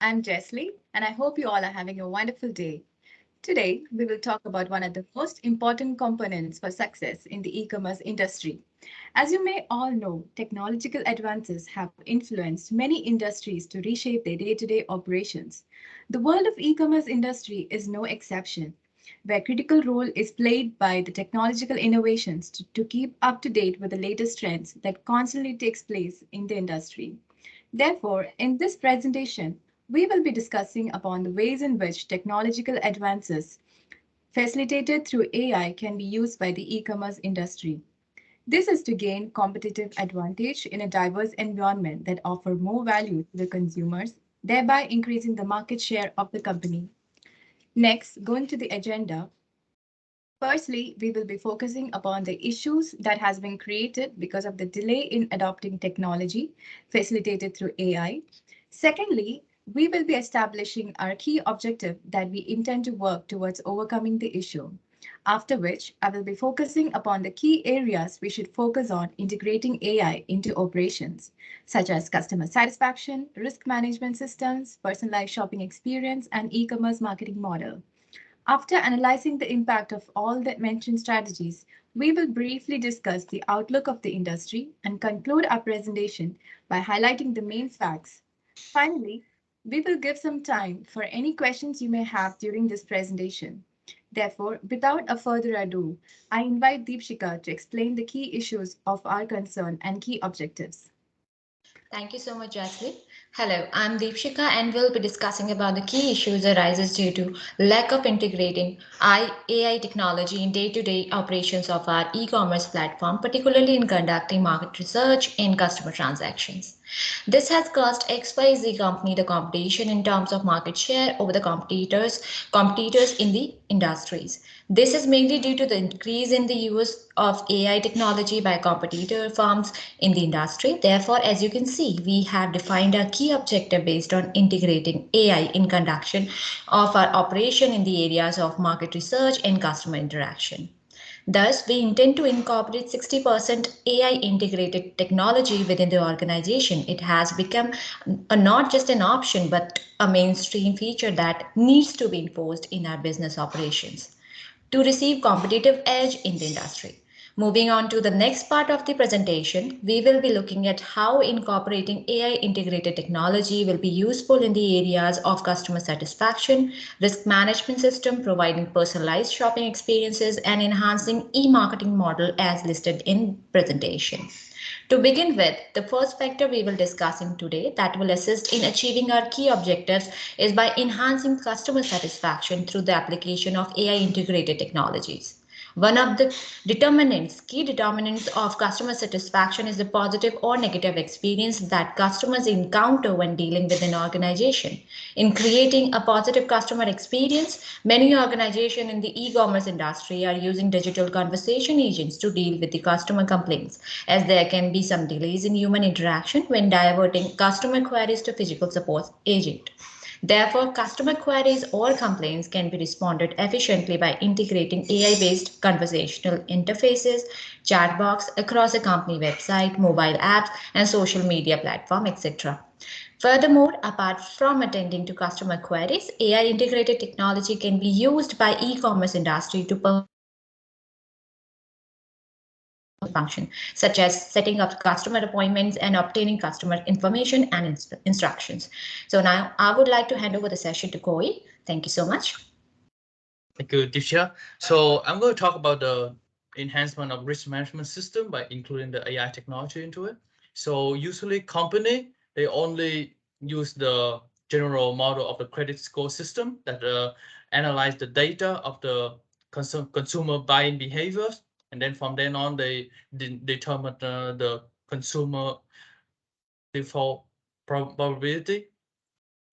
I'm Jeslie, and I hope you all are having a wonderful day. Today, we will talk about one of the most important components for success in the e-commerce industry. As you may all know, technological advances have influenced many industries to reshape their day-to-day operations. The world of e-commerce industry is no exception, where critical role is played by the technological innovations to keep up to date with the latest trends that constantly takes place in the industry. Therefore, in this presentation, we will be discussing upon the ways in which technological advances facilitated through AI can be used by the e-commerce industry. This is to gain competitive advantage in a diverse environment that offer more value to the consumers, thereby increasing the market share of the company. Next, going to the agenda, firstly, we will be focusing upon the issues that has been created because of the delay in adopting technology facilitated through AI. Secondly, we will be establishing our key objective that we intend to work towards overcoming the issue. After which, I will be focusing upon the key areas we should focus on integrating AI into operations, such as customer satisfaction, risk management systems, personalized shopping experience, and e-commerce marketing model. After analyzing the impact of all the mentioned strategies, we will briefly discuss the outlook of the industry and conclude our presentation by highlighting the main facts. Finally, we will give some time for any questions you may have during this presentation. Therefore, without a further ado, I invite Deepshika to explain the key issues of our concern and key objectives. Thank you so much, Jasmine. Hello, I'm Deepshika and we'll be discussing about the key issues arises due to lack of integrating AI technology in day-to-day operations of our e-commerce platform, particularly in conducting market research and customer transactions. This has caused XYZ company the competition in terms of market share over the competitors in the industries. This is mainly due to the increase in the use of AI technology by competitor firms in the industry. Therefore, as you can see, we have defined a key objective based on integrating AI in conduction of our operation in the areas of market research and customer interaction. Thus, we intend to incorporate 60% AI integrated technology within the organization. It has become not just an option, but a mainstream feature that needs to be enforced in our business operations to receive competitive edge in the industry. Moving on to the next part of the presentation, we will be looking at how incorporating AI integrated technology will be useful in the areas of customer satisfaction, risk management system, providing personalized shopping experiences, and enhancing e-marketing model as listed in presentation. To begin with, the first factor we will discussing today that will assist in achieving our key objectives is by enhancing customer satisfaction through the application of AI integrated technologies. One of the key determinants of customer satisfaction is the positive or negative experience that customers encounter when dealing with an organization. In creating a positive customer experience, many organizations in the e-commerce industry are using digital conversation agents to deal with the customer complaints, as there can be some delays in human interaction when diverting customer queries to physical support agent. Therefore, customer queries or complaints can be responded efficiently by integrating AI-based conversational interfaces, chatbots across a company website, mobile apps, and social media platform, etc. Furthermore, apart from attending to customer queries, AI integrated technology can be used by e-commerce industry to function, such as setting up customer appointments and obtaining customer information and instructions. So now I would like to hand over the session to Koi. Thank you so much. Thank you, Disha. So I'm going to talk about the enhancement of risk management system by including the AI technology into it. So usually company, they only use the general model of the credit score system that analyze the data of the consumer buying behaviors. And then from then on, they determine the consumer default probability.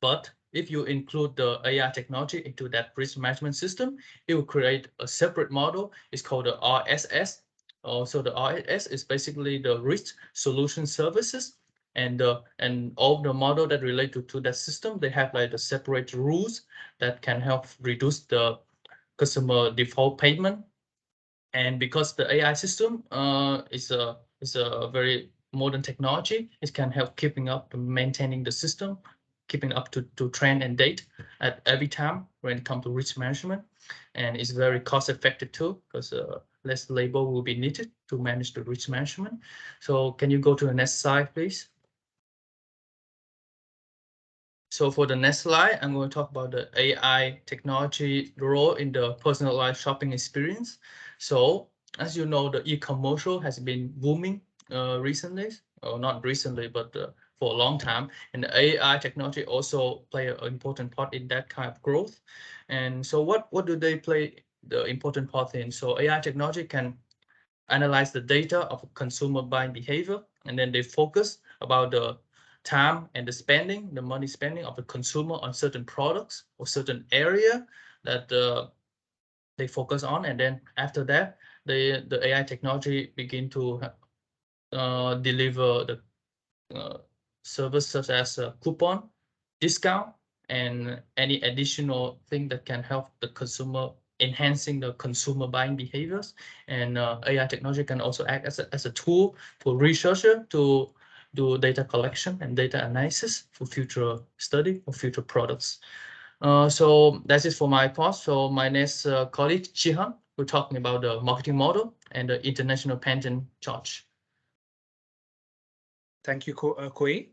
But if you include the AI technology into that risk management system, it will create a separate model. It's called the RSS. So the RSS is basically the risk solution services, and all the model that relate to that system, they have like the separate rules that can help reduce the customer default payment. And because the AI system is a very modern technology, it can help keeping up and maintaining the system, keeping up to trend and date at every time when it comes to risk management. And it's very cost effective too, because less labor will be needed to manage the risk management. So can you go to the next slide, please? So for the next slide, I'm going to talk about the AI technology role in the personalized shopping experience. So as you know, the e-commerce has been booming recently, or not recently, but for a long time. And the AI technology also play an important part in that kind of growth. And so what do they play the important part in? So AI technology can analyze the data of consumer buying behavior, and then they focus about the time and the spending, the money spending of the consumer on certain products or certain area that they focus on. And then after that, the AI technology begin to deliver the service such as a coupon, discount, and any additional thing that can help the consumer enhancing the consumer buying behaviors. And AI technology can also act as a tool for researcher to do data collection and data analysis for future study or future products. So that's it for my part. So my next colleague, Chihan, we're talking about the marketing model and the international patent charge. Thank you, Koi.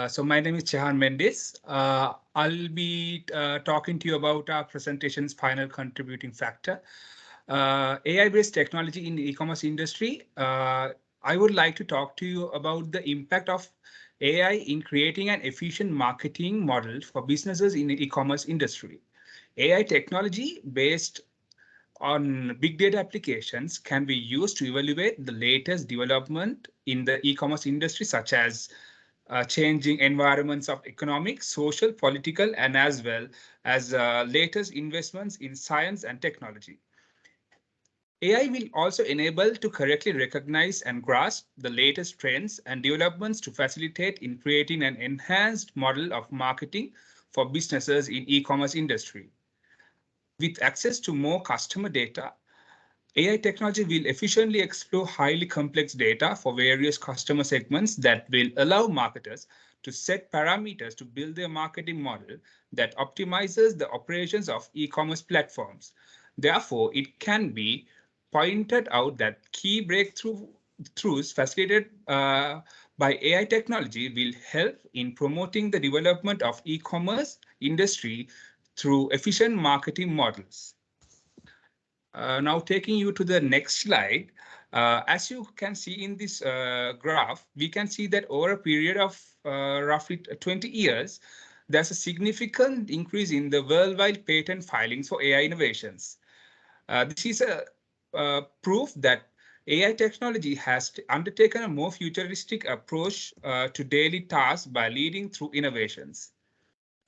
So my name is Chehan Mendes. I'll be talking to you about our presentation's final contributing factor, AI-based technology in the e-commerce industry. I would like to talk to you about the impact of AI in creating an efficient marketing model for businesses in the e-commerce industry. AI technology based on big data applications can be used to evaluate the latest development in the e-commerce industry, such as changing environments of economic, social, political, and as well as latest investments in science and technology. AI will also enable to correctly recognize and grasp the latest trends and developments to facilitate in creating an enhanced model of marketing for businesses in e-commerce industry. With access to more customer data, AI technology will efficiently explore highly complex data for various customer segments that will allow marketers to set parameters to build their marketing model that optimizes the operations of e-commerce platforms. Therefore, it can be pointed out that key breakthroughs facilitated by AI technology will help in promoting the development of e-commerce industry through efficient marketing models. Now taking you to the next slide, as you can see in this graph, we can see that over a period of roughly 20 years, there's a significant increase in the worldwide patent filings for AI innovations. This is a proof that AI technology has undertaken a more futuristic approach to daily tasks by leading through innovations.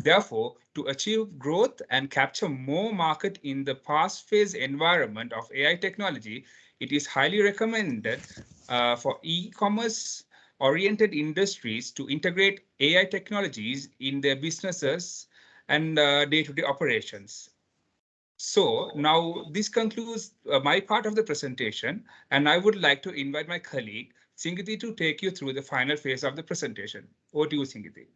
Therefore, to achieve growth and capture more market in the fast-paced environment of AI technology, it is highly recommended for e-commerce oriented industries to integrate AI technologies in their businesses and day-to-day operations. So now this concludes my part of the presentation, and I would like to invite my colleague, Singiti, to take you through the final phase of the presentation. Over to you, Singiti.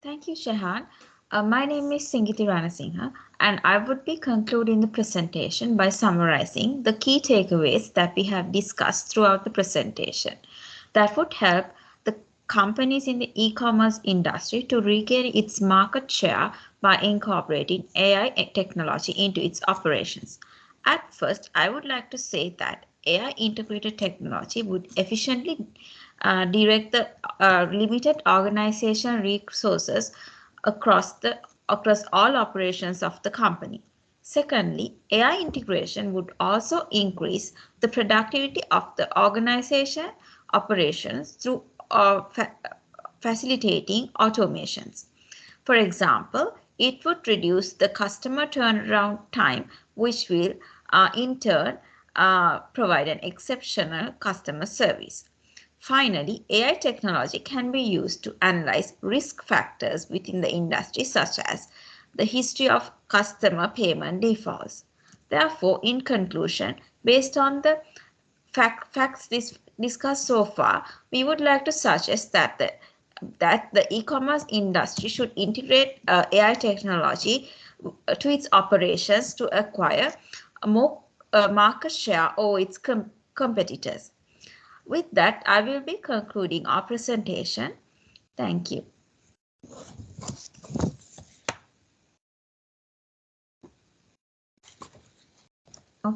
Thank you, Shahan. My name is Singiti Ranasinghe, and I would be concluding the presentation by summarizing the key takeaways that we have discussed throughout the presentation that would help the companies in the e-commerce industry to regain its market share by incorporating AI technology into its operations. At first, I would like to say that AI integrated technology would efficiently direct the limited organization resources across all operations of the company. Secondly, AI integration would also increase the productivity of the organization operations through facilitating automations. For example, it would reduce the customer turnaround time, which will in turn provide an exceptional customer service. Finally, AI technology can be used to analyze risk factors within the industry, such as the history of customer payment defaults. Therefore, in conclusion, based on the facts discussed so far, we would like to suggest that the that the e-commerce industry should integrate AI technology to its operations to acquire more market share over its competitors. With that, I will be concluding our presentation. Thank you.